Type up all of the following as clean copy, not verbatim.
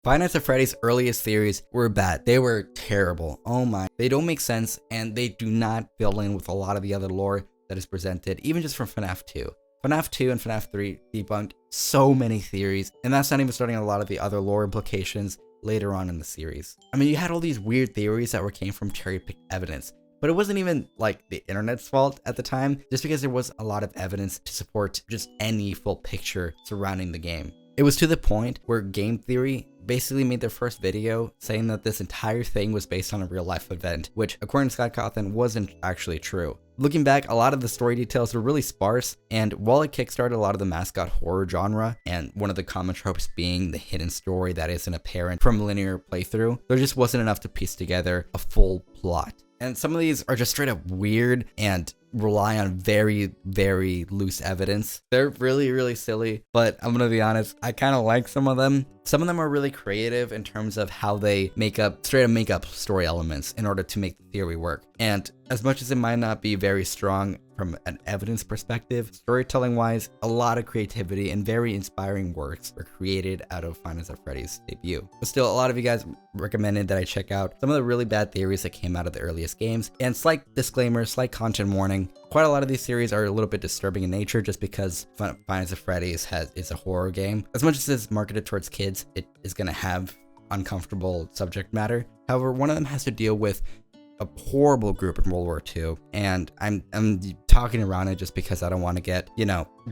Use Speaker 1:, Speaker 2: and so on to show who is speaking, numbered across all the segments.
Speaker 1: Five Nights at Freddy's earliest theories were bad. They were terrible. Oh my. They don't make sense, and they do not fill in with a lot of the other lore that is presented, even just from FNAF 2. FNAF 2 and FNAF 3 debunked so many theories, and that's not even starting a lot of the other lore implications later on in the series. I mean, you had all these weird theories that came from cherry-picked evidence, but it wasn't even like the internet's fault at the time, just because there was a lot of evidence to support just any full picture surrounding the game. It was to the point where Game Theory basically made their first video saying that this entire thing was based on a real life event, which according to Scott Cawthon wasn't actually true. Looking back, a lot of the story details were really sparse, and while it kickstarted a lot of the mascot horror genre, and one of the common tropes being the hidden story that isn't apparent from linear playthrough, there just wasn't enough to piece together a full plot. And some of these are just straight up weird and rely on very, very loose evidence. They're really, really silly, but I'm gonna be honest, I kind of like some of them. Some of them are really creative in terms of how they straight up make up story elements in order to make the theory work. And as much as it might not be very strong from an evidence perspective, storytelling wise, a lot of creativity and very inspiring works were created out of Five Nights at Freddy's debut. But still, a lot of you guys recommended that I check out some of the really bad theories that came out of the earliest games. And slight disclaimer, slight content warning, quite a lot of these theories are a little bit disturbing in nature just because Five Nights at Freddy's is a horror game. As much as it's marketed towards kids, it is going to have uncomfortable subject matter. However, one of them has to deal with a horrible group in World War II, and I'm talking around it just because I don't want to get,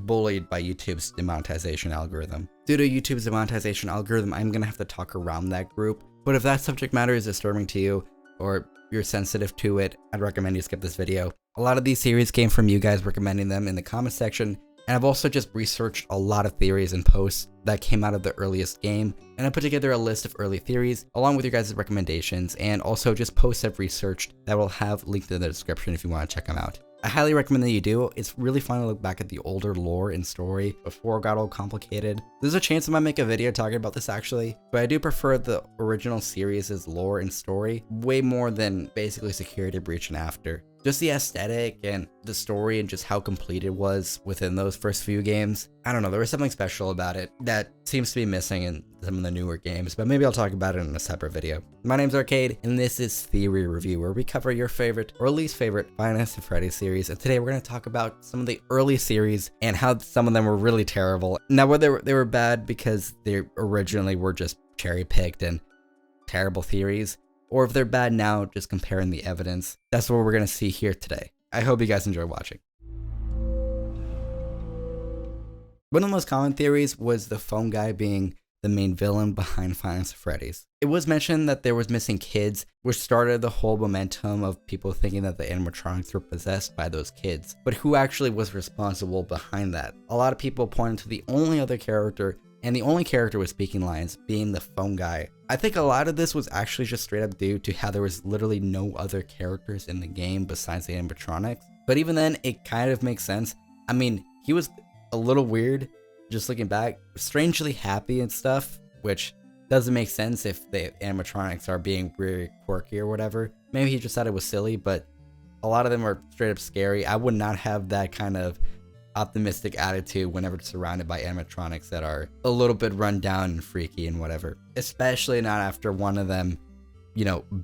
Speaker 1: bullied by YouTube's demonetization algorithm. Due to YouTube's demonetization algorithm, I'm going to have to talk around that group. But if that subject matter is disturbing to you, or you're sensitive to it, I'd recommend you skip this video. A lot of these theories came from you guys recommending them in the comment section, and I've also just researched a lot of theories and posts that came out of the earliest game, and I put together a list of early theories along with your guys' recommendations, and also just posts I've researched that will have linked in the description if you want to check them out. I highly recommend that you do. It's really fun to look back at the older lore and story before it got all complicated. There's a chance I might make a video talking about this actually, but I do prefer the original series' lore and story way more than basically Security Breach and After. Just the aesthetic and the story and just how complete it was within those first few games. I don't know, there was something special about it that seems to be missing in some of the newer games, but maybe I'll talk about it in a separate video. My name's Arcade, and this is Theory Review, where we cover your favorite or least favorite Five Nights at Freddy's series, and today we're going to talk about some of the early series and how some of them were really terrible. Now, whether they were bad because they originally were just cherry-picked and terrible theories, or if they're bad now, just comparing the evidence. That's what we're going to see here today. I hope you guys enjoy watching. One of the most common theories was the phone guy being the main villain behind Five Nights at Freddy's. It was mentioned that there was missing kids, which started the whole momentum of people thinking that the animatronics were possessed by those kids. But who actually was responsible behind that? A lot of people pointed to the only other character, and the only character with speaking lines being the phone guy. I think a lot of this was actually just straight up due to how there was literally no other characters in the game besides the animatronics. But even then, it kind of makes sense. I mean, he was a little weird, just looking back, strangely happy and stuff, which doesn't make sense if the animatronics are being very quirky or whatever. Maybe he just thought it was silly, but a lot of them are straight up scary. I would not have that kind of optimistic attitude whenever surrounded by animatronics that are a little bit run down and freaky and whatever, especially not after one of them,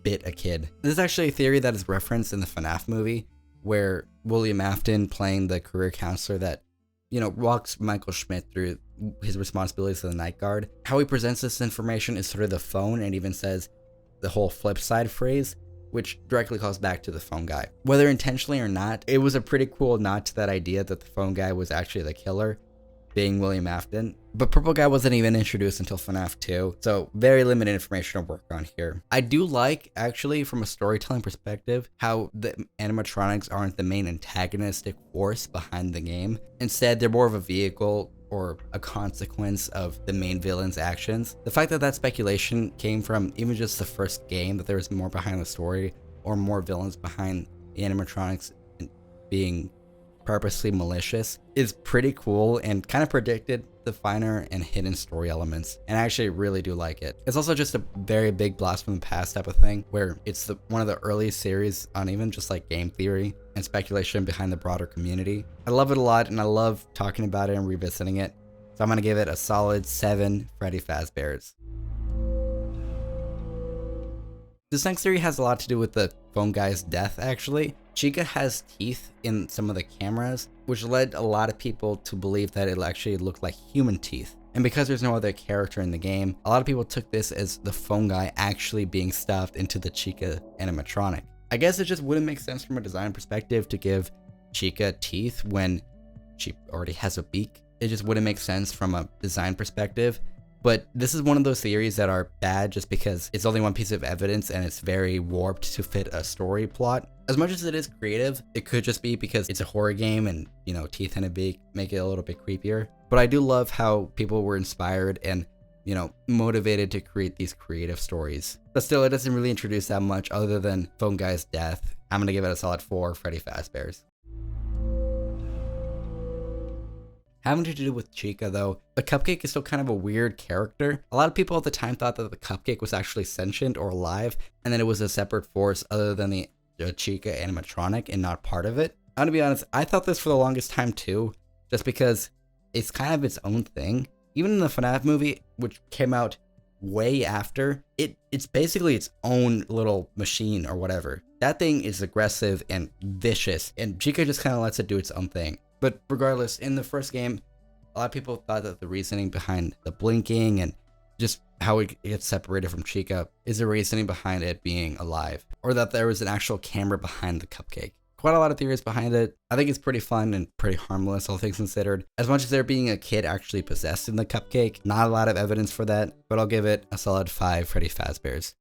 Speaker 1: bit a kid. This is actually a theory that is referenced in the FNAF movie, where William Afton, playing the career counselor that, walks Michael Schmidt through his responsibilities as the night guard. How he presents this information is through the phone, and even says the whole flip side phrase, which directly calls back to the phone guy. Whether intentionally or not, it was a pretty cool nod to that idea that the phone guy was actually the killer, being William Afton. But Purple Guy wasn't even introduced until FNAF 2, so very limited information to work on here. I do like, actually, from a storytelling perspective, how the animatronics aren't the main antagonistic force behind the game. Instead, they're more of a vehicle or a consequence of the main villain's actions. The fact that that speculation came from even just the first game, that there was more behind the story or more villains behind the animatronics being purposely malicious, is pretty cool and kind of predicted the finer and hidden story elements, and I actually really do like it. It's also just a very big blast from the past type of thing, where it's one of the earliest series on even just like game theory and speculation behind the broader community. I love it a lot, and I love talking about it and revisiting it, so I'm gonna give it a solid 7 Freddy Fazbears. This next theory has a lot to do with the phone guy's death, actually. Chica has teeth in some of the cameras, which led a lot of people to believe that it actually looked like human teeth. And because there's no other character in the game, a lot of people took this as the phone guy actually being stuffed into the Chica animatronic. I guess it just wouldn't make sense from a design perspective to give Chica teeth when she already has a beak. It just wouldn't make sense from a design perspective. But this is one of those theories that are bad just because it's only one piece of evidence and it's very warped to fit a story plot. As much as it is creative, it could just be because it's a horror game and, you know, teeth and a beak make it a little bit creepier. But I do love how people were inspired and, you know, motivated to create these creative stories. But still, it doesn't really introduce that much other than phone guy's death. I'm gonna give it a solid 4 Freddy Fazbear's. Having to do with Chica though, the cupcake is still kind of a weird character. A lot of people at the time thought that the cupcake was actually sentient or alive, and that it was a separate force other than the Chica animatronic and not part of it. I'm gonna be honest, I thought this for the longest time too, just because it's kind of its own thing. Even in the Fnaf movie, which came out way after, it's basically its own little machine or whatever. That thing is aggressive and vicious, and Chica just kind of lets it do its own thing. But regardless, in the first game, a lot of people thought that the reasoning behind the blinking and just how it gets separated from Chica is the reasoning behind it being alive, or that there was an actual camera behind the cupcake. Quite a lot of theories behind it. I think it's pretty fun and pretty harmless, all things considered. As much as there being a kid actually possessed in the cupcake, not a lot of evidence for that, but I'll give it a solid 5 Freddy Fazbear's.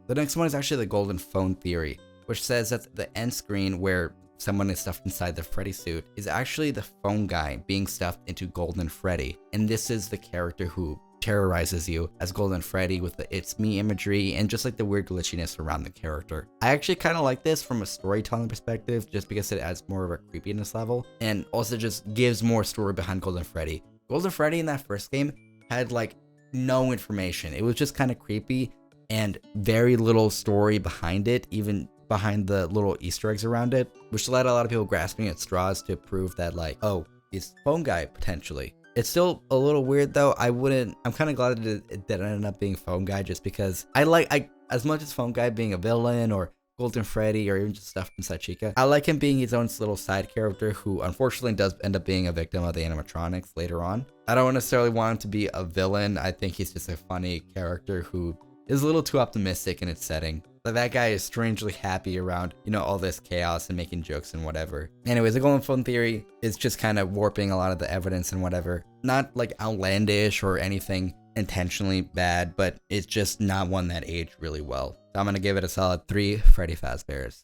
Speaker 1: The next one is actually the golden phone theory, which says that the end screen where someone is stuffed inside the Freddy suit is actually the phone guy being stuffed into Golden Freddy. And this is the character who terrorizes you as Golden Freddy with the "it's me" imagery and just like the weird glitchiness around the character. I actually kind of like this from a storytelling perspective just because it adds more of a creepiness level and also just gives more story behind Golden Freddy. Golden Freddy in that first game had like no information. It was just kind of creepy and very little story behind it, even behind the little Easter eggs around it, which led a lot of people grasping at straws to prove that like, oh, he's phone guy potentially. It's still a little weird though. I'm kind of glad that it ended up being phone guy just because I as much as phone guy being a villain or Golden Freddy or even just stuff inside Chica, I like him being his own little side character who unfortunately does end up being a victim of the animatronics later on. I don't necessarily want him to be a villain. I think he's just a funny character who is a little too optimistic in its setting. Like that guy is strangely happy around, you know, all this chaos and making jokes and whatever. Anyways, the golden phone theory is just kind of warping a lot of the evidence and whatever. Not like outlandish or anything intentionally bad, but it's just not one that aged really well. So I'm going to give it a solid 3 Freddy Fazbear's.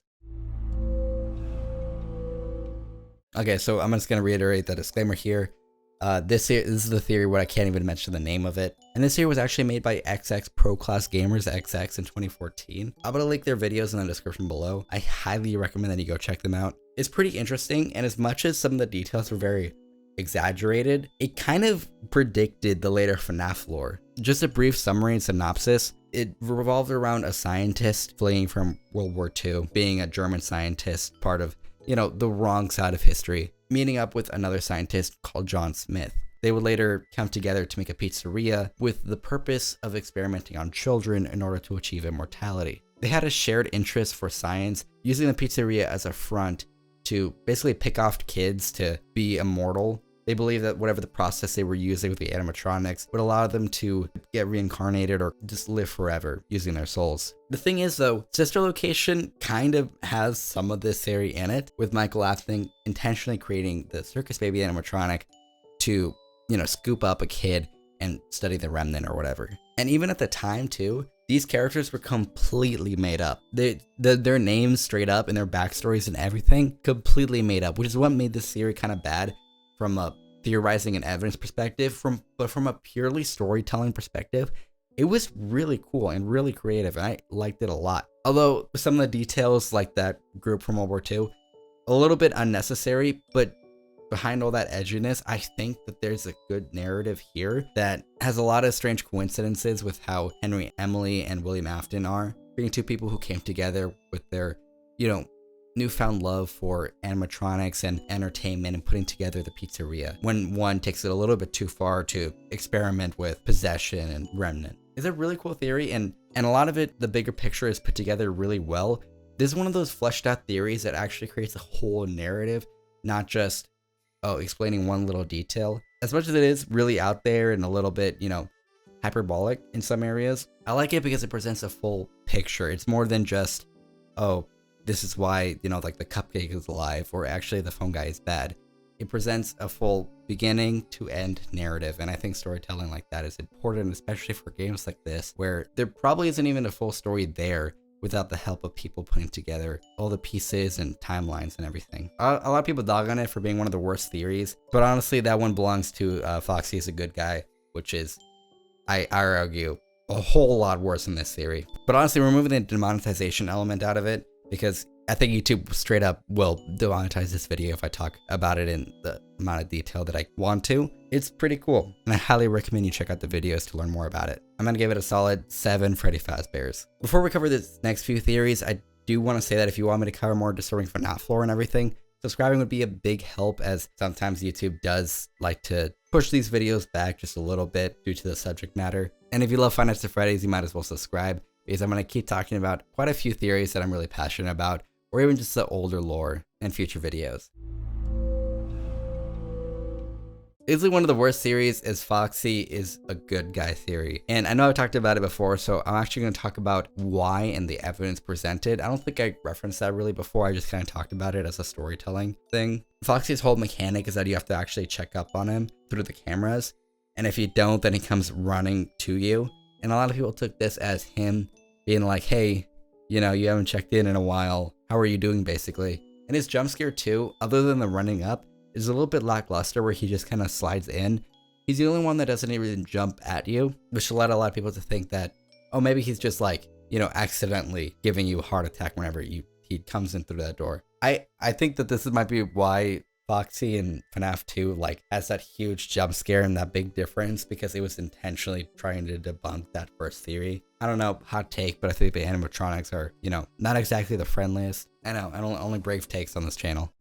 Speaker 1: Okay, so I'm just going to reiterate the disclaimer here. This is the theory where I can't even mention the name of it. And this theory was actually made by XX Pro Class Gamers XX in 2014. I'm gonna link their videos in the description below. I highly recommend that you go check them out. It's pretty interesting, and as much as some of the details were very exaggerated, it kind of predicted the later Fnaf lore. Just a brief summary and synopsis. It revolved around a scientist fleeing from World War II, being a German scientist, part of, you know, the wrong side of history, meeting up with another scientist called John Smith. They would later come together to make a pizzeria with the purpose of experimenting on children in order to achieve immortality. They had a shared interest for science, using the pizzeria as a front to basically pick off kids to be immortal. They believed that whatever the process they were using with the animatronics would allow them to get reincarnated or just live forever using their souls. The thing is though, Sister Location kind of has some of this theory in it, with Michael Afton intentionally creating the circus baby animatronic to, you know, scoop up a kid and study the remnant or whatever. And even at the time too, these characters were completely made up. Their names straight up and their backstories and everything completely made up, which is what made this theory kind of bad from a theorizing and evidence perspective. But from a purely storytelling perspective, it was really cool and really creative, and I liked it a lot. Although some of the details, like that group from World War II, a little bit unnecessary, but behind all that edginess, I think that there's a good narrative here that has a lot of strange coincidences with how Henry, Emily, and William Afton are, being two people who came together with their, you know, newfound love for animatronics and entertainment and putting together the pizzeria, when one takes it a little bit too far to experiment with possession and remnant. It's a really cool theory, and a lot of it, the bigger picture is put together really well. This is one of those fleshed out theories that actually creates a whole narrative, not just, oh, explaining one little detail. As much as it is really out there and a little bit, you know, hyperbolic in some areas, I like it because it presents a full picture. It's more than just, oh, this is why, you know, like the cupcake is alive, or actually the phone guy is bad. It presents a full beginning to end narrative, and I think storytelling like that is important, especially for games like this, where there probably isn't even a full story there without the help of people putting together all the pieces and timelines and everything. A lot of people dog on it for being one of the worst theories, but honestly, that one belongs to Foxy is a good guy, which is, I argue, a whole lot worse than this theory. But honestly, removing the demonetization element out of it, because I think YouTube straight up will demonetize this video if I talk about it in the amount of detail that I want to. It's pretty cool, and I highly recommend you check out the videos to learn more about it. I'm gonna give it a solid 7 Freddy Fazbears. Before we cover the next few theories, I do want to say that if you want me to cover more disturbing Fnaf lore and everything, subscribing would be a big help, as sometimes YouTube does like to push these videos back just a little bit due to the subject matter. And if you love Five Nights at Freddy's, you might as well subscribe, because I'm going to keep talking about quite a few theories that I'm really passionate about, or even just the older lore in future videos. Easily one of the worst theories is Foxy is a good guy theory. And I know I've talked about it before, so I'm actually going to talk about why and the evidence presented. I don't think I referenced that really before. I just kind of talked about it as a storytelling thing. Foxy's whole mechanic is that you have to actually check up on him through the cameras. And if you don't, then he comes running to you. And a lot of people took this as him being like, hey, you know, you haven't checked in a while. How are you doing, basically? And his jump scare too, other than the running up, is a little bit lackluster, where he just kind of slides in. He's the only one that doesn't even jump at you, which led a lot of people to think that, oh, maybe he's just like, you know, accidentally giving you a heart attack whenever he comes in through that door. I think that this might be why Foxy in Fnaf 2 like has that huge jump scare and that big difference, because it was intentionally trying to debunk that first theory. I don't know, hot take, but I think the animatronics are, you know, not exactly the friendliest. I know, I don't only brave takes on this channel.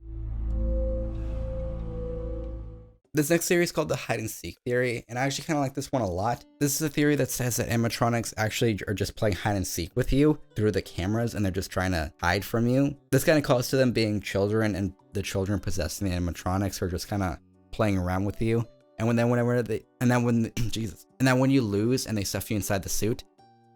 Speaker 1: This next theory is called the hide and seek theory, and I actually kind of like this one a lot. This is a theory that says that animatronics actually are just playing hide and seek with you through the cameras, and they're just trying to hide from you. This kind of calls to them being children, and the children possessing the animatronics are just kind of playing around with you. And when you lose and they stuff you inside the suit,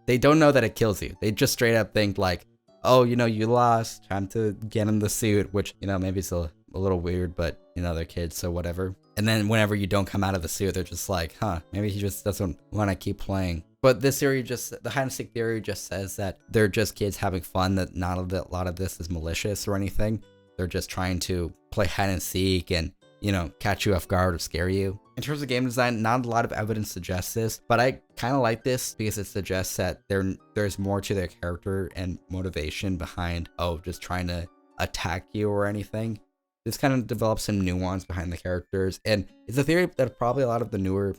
Speaker 1: they don't know that it kills you. They just straight up think like, oh, you know, you lost, time to get in the suit, which, you know, maybe it's a little weird, but you know, they're kids, so whatever. And then whenever you don't come out of the suit, they're just like, huh, maybe he just doesn't want to keep playing. But this theory the hide and seek theory just says that they're just kids having fun, that not a lot of this is malicious or anything. They're just trying to play hide and seek and, you know, catch you off guard or scare you. In terms of game design, not a lot of evidence suggests this, but I kind of like this because it suggests that there's more to their character and motivation behind, oh, just trying to attack you or anything. This kind of develops some nuance behind the characters, and it's a theory that probably a lot of the newer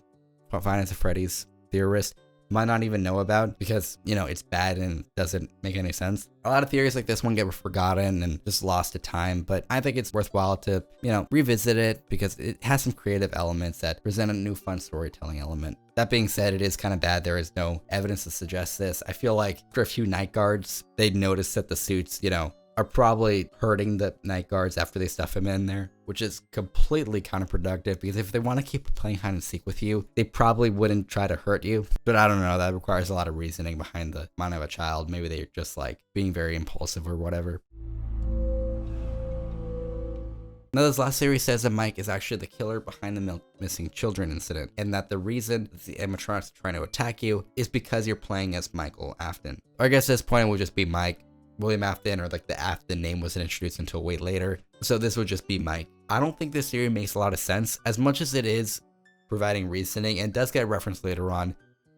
Speaker 1: Five Nights at Freddy's theorists might not even know about, because, you know, it's bad and doesn't make any sense. A lot of theories like this one get forgotten and just lost to time, but I think it's worthwhile to, you know, revisit it because it has some creative elements that present a new fun storytelling element. That being said, it is kind of bad there is no evidence to suggest this. I feel like for a few night guards, they'd notice that the suits, you know, are probably hurting the night guards after they stuff him in there, which is completely counterproductive, because if they want to keep playing hide and seek with you, they probably wouldn't try to hurt you. But I don't know, that requires a lot of reasoning behind the mind of a child. Maybe they're just like being very impulsive or whatever. Now, this last theory says that Mike is actually the killer behind the missing children incident, and that the reason the animatronics are trying to attack you is because you're playing as Michael Afton. Or I guess at this point it would just be Mike. William Afton, or like the Afton name, wasn't introduced until way later, so this would just be Mike. I don't think this theory makes a lot of sense, as much as it is providing reasoning, and does get referenced later on,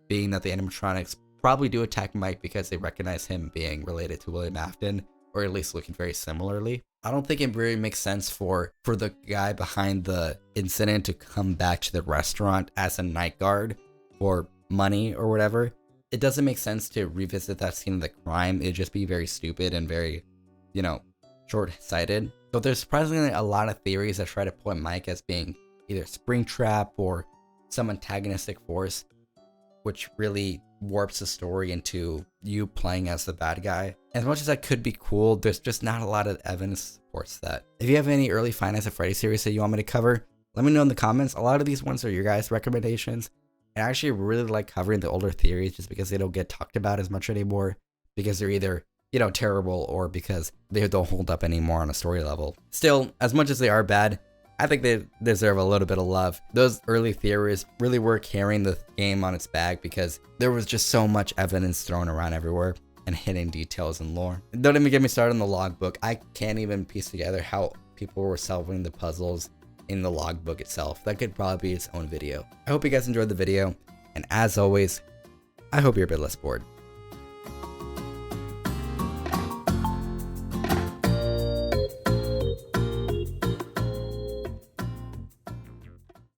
Speaker 1: being that the animatronics probably do attack Mike because they recognize him being related to William Afton, or at least looking very similarly. I don't think it really makes sense for the guy behind the incident to come back to the restaurant as a night guard for money or whatever. It doesn't make sense to revisit that scene of the crime. It'd just be very stupid and very, you know, short-sighted. So there's surprisingly a lot of theories that try to point Mike as being either Springtrap or some antagonistic force, which really warps the story into you playing as the bad guy. As much as that could be cool, there's just not a lot of evidence that supports that. If you have any early Five Nights at Freddy series that you want me to cover, let me know in the comments. A lot of these ones are your guys' recommendations. And I actually really like covering the older theories just because they don't get talked about as much anymore, because they're either, you know, terrible or because they don't hold up anymore on a story level. Still, as much as they are bad, I think they deserve a little bit of love. Those early theories really were carrying the game on its back because there was just so much evidence thrown around everywhere and hidden details and lore. Don't even get me started on the logbook. I can't even piece together how people were solving the puzzles in the logbook itself. That could probably be its own video. I hope you guys enjoyed the video, and as always, I hope you're a bit less bored.